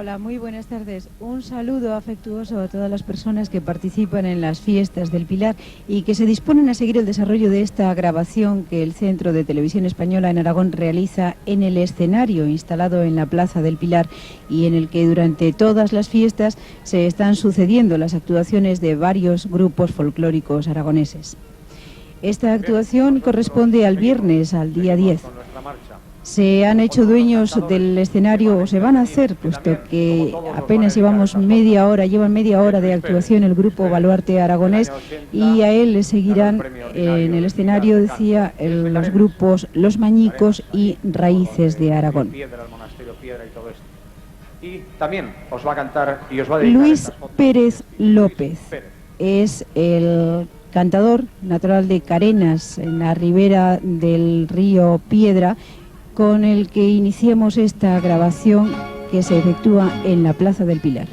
Hola, muy buenas tardes. Un saludo afectuoso a todas las personas que participan en las fiestas del Pilar y que se disponen a seguir el desarrollo de esta grabación que el Centro de Televisión Española en Aragón realiza en el escenario instalado en la Plaza del Pilar y en el que durante todas las fiestas se están sucediendo las actuaciones de varios grupos folclóricos aragoneses. Esta actuación corresponde al viernes, al día 10. Se han hecho dueños del escenario, o se van a hacer, puesto que apenas llevan media hora de actuación el grupo Baluarte Aragonés, y a él le seguirán en el escenario, decía, los grupos Los Mañicos y Raíces de Aragón. Y también os va a cantar y os va a dedicar Luis Pérez López es el cantador natural de Carenas, en la ribera del río Piedra, con el que iniciamos esta grabación que se efectúa en la Plaza del Pilar.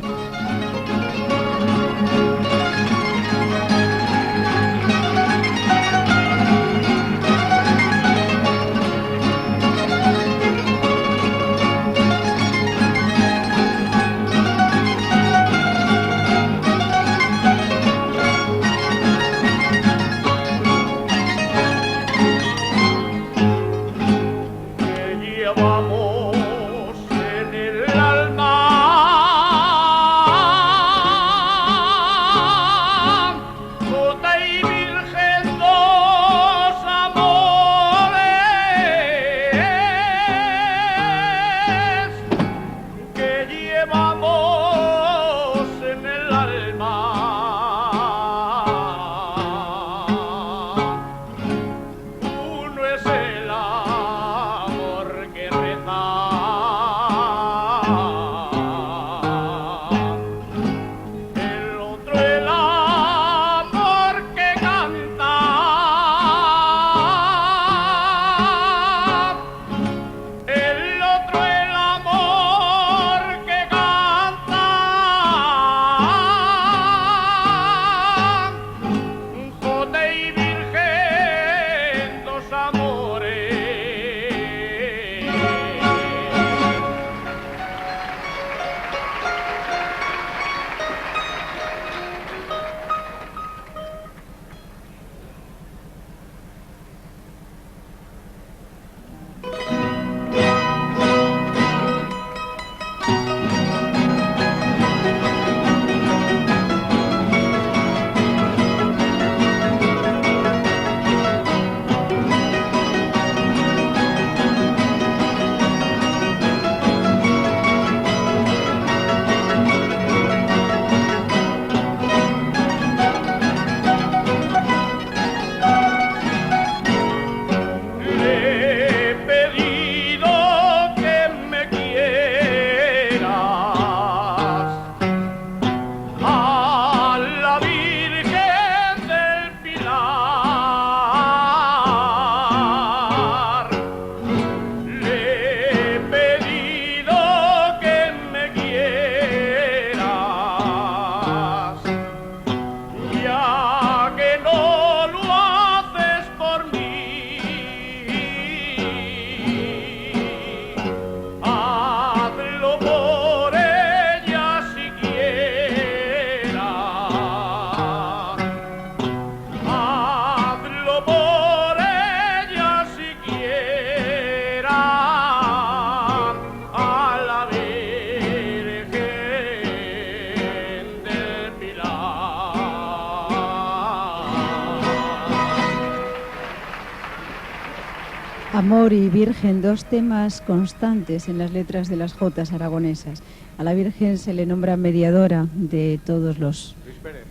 Amor y Virgen, dos temas constantes en las letras de las jotas aragonesas. A la Virgen se le nombra mediadora de todos los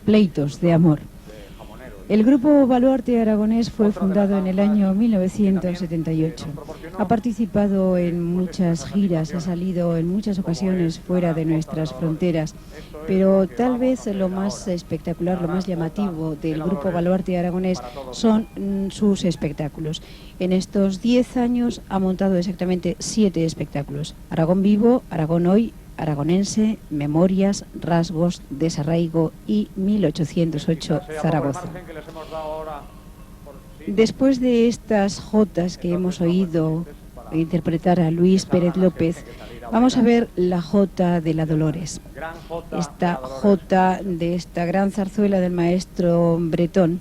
pleitos de amor. El grupo Baluarte Aragonés fue fundado en el año 1978. Ha participado en muchas giras, ha salido en muchas ocasiones fuera de nuestras fronteras, pero tal vez lo más espectacular, lo más llamativo del grupo Baluarte Aragonés son sus espectáculos. En estos 10 años ha montado exactamente 7 espectáculos: Aragón Vivo, Aragón Hoy, Aragonense, Memorias, Rasgos, Desarraigo y 1808 Zaragoza. Después de estas jotas que hemos oído interpretar a Luis Pérez López, vamos a ver la Jota de la Dolores. Esta Jota de esta gran zarzuela del maestro Bretón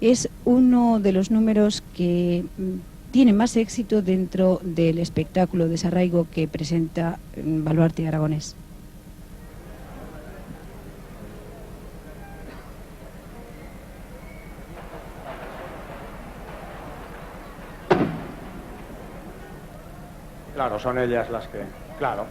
es uno de los números que tiene más éxito dentro del espectáculo de desarraigo que presenta Baluarte Aragonés. Claro, son ellas las que... Claro.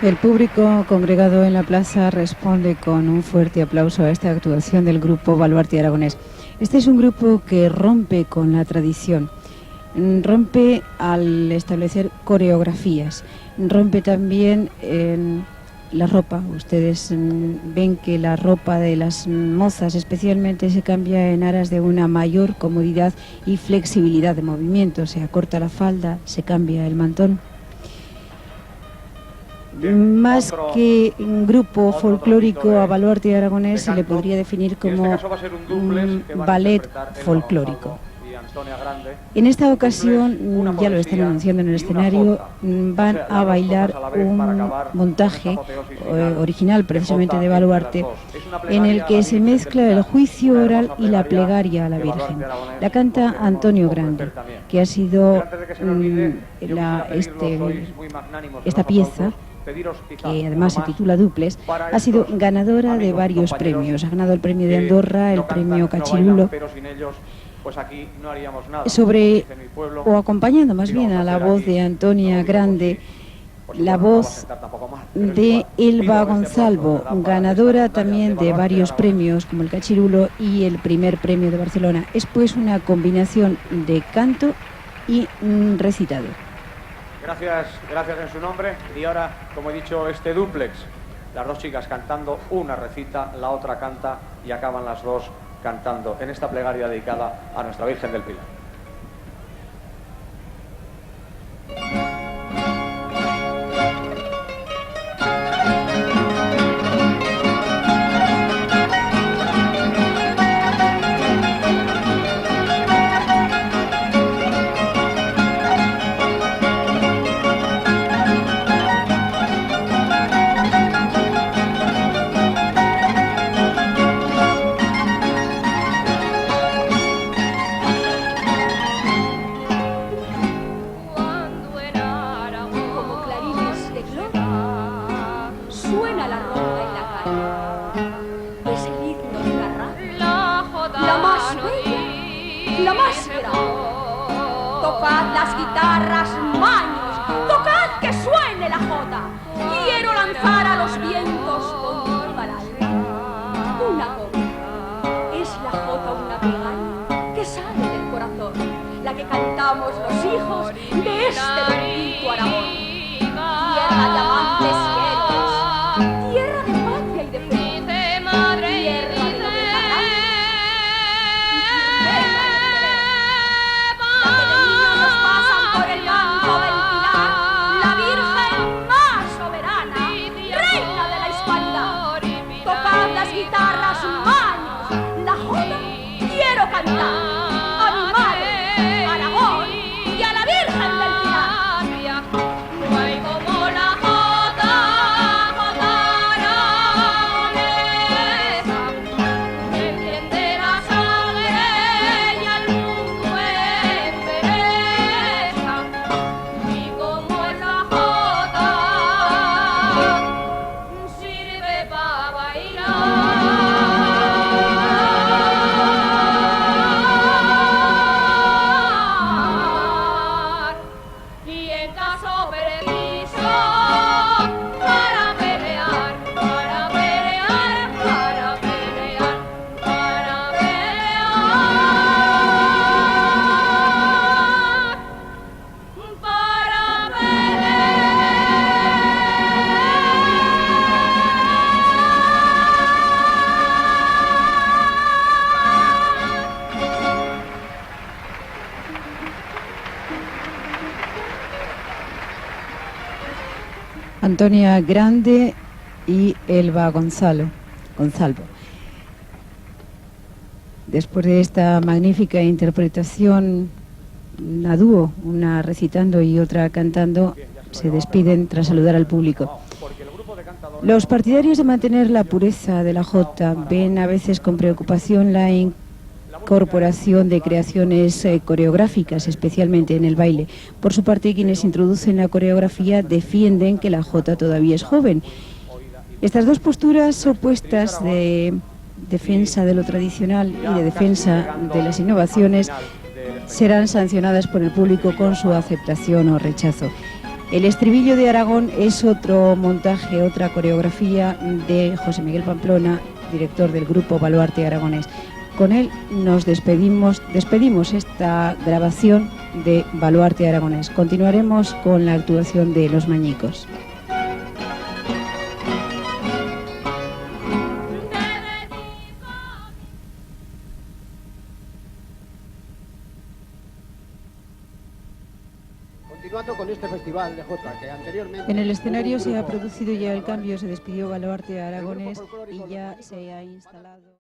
El público congregado en la plaza responde con un fuerte aplauso a esta actuación del grupo Baluarte Aragonés. Este es un grupo que rompe con la tradición, rompe al establecer coreografías, rompe también en la ropa. Ustedes ven que la ropa de las mozas especialmente se cambia en aras de una mayor comodidad y flexibilidad de movimiento. Se acorta la falda, se cambia el mantón. Más que un grupo folclórico, a Baluarte Aragonés se le podría definir como un ballet folclórico. En esta ocasión, ya lo están anunciando en el escenario, van a bailar un montaje original precisamente de Baluarte, en el que se mezcla el juicio oral y la plegaria a la Virgen. La canta Antonio Grande, que ha sido esta pieza, que además se titula Duples, ha sido ganadora de varios premios. Ha ganado el premio de Andorra, el premio Cachirulo, o acompañando más bien a la voz de Antonia Grande, la voz de Elba Gonzalvo, ganadora también de varios premios como el Cachirulo y el primer premio de Barcelona. Es pues una combinación de canto y recitado. Gracias en su nombre. Y ahora, como he dicho, este dúplex, las dos chicas cantando, una recita, la otra canta y acaban las dos cantando en esta plegaria dedicada a nuestra Virgen del Pilar. Tocad las guitarras, maños, tocad que suene la jota. Quiero lanzar a los vientos con mi paral una gota. Es la jota una plegaria que sale del corazón, la que cantamos los hijos de este bendito Aragón. Tierra de amantes y héroes, tierra de patria y de fe, tierra de nobleza a mi madre, Aragón, y a la Virgen del Pilar. No hay como la jota, jota aragonesa, que enciende la sangre y al mundo endereza. Y como esa jota sirve para bailar. Antonia Grande y Elba Gonzalvo. Después de esta magnífica interpretación a dúo, una recitando y otra cantando, se despiden tras saludar al público. Los partidarios de mantener la pureza de la jota ven a veces con preocupación la incorporación de creaciones coreográficas, especialmente en el baile. Por su parte, quienes introducen la coreografía defienden que la jota todavía es joven. Estas dos posturas opuestas de defensa de lo tradicional y de defensa de las innovaciones serán sancionadas por el público con su aceptación o rechazo. El estribillo de Aragón es otro montaje, otra coreografía de José Miguel Pamplona, director del grupo Baluarte Aragonés. Con él nos despedimos esta grabación de Baluarte Aragonés. Continuaremos con la actuación de Los Mañicos. Continuando con este festival de Jota, que anteriormente... En el escenario se ha producido ya el cambio, se despidió Baluarte Aragonés y ya se ha instalado...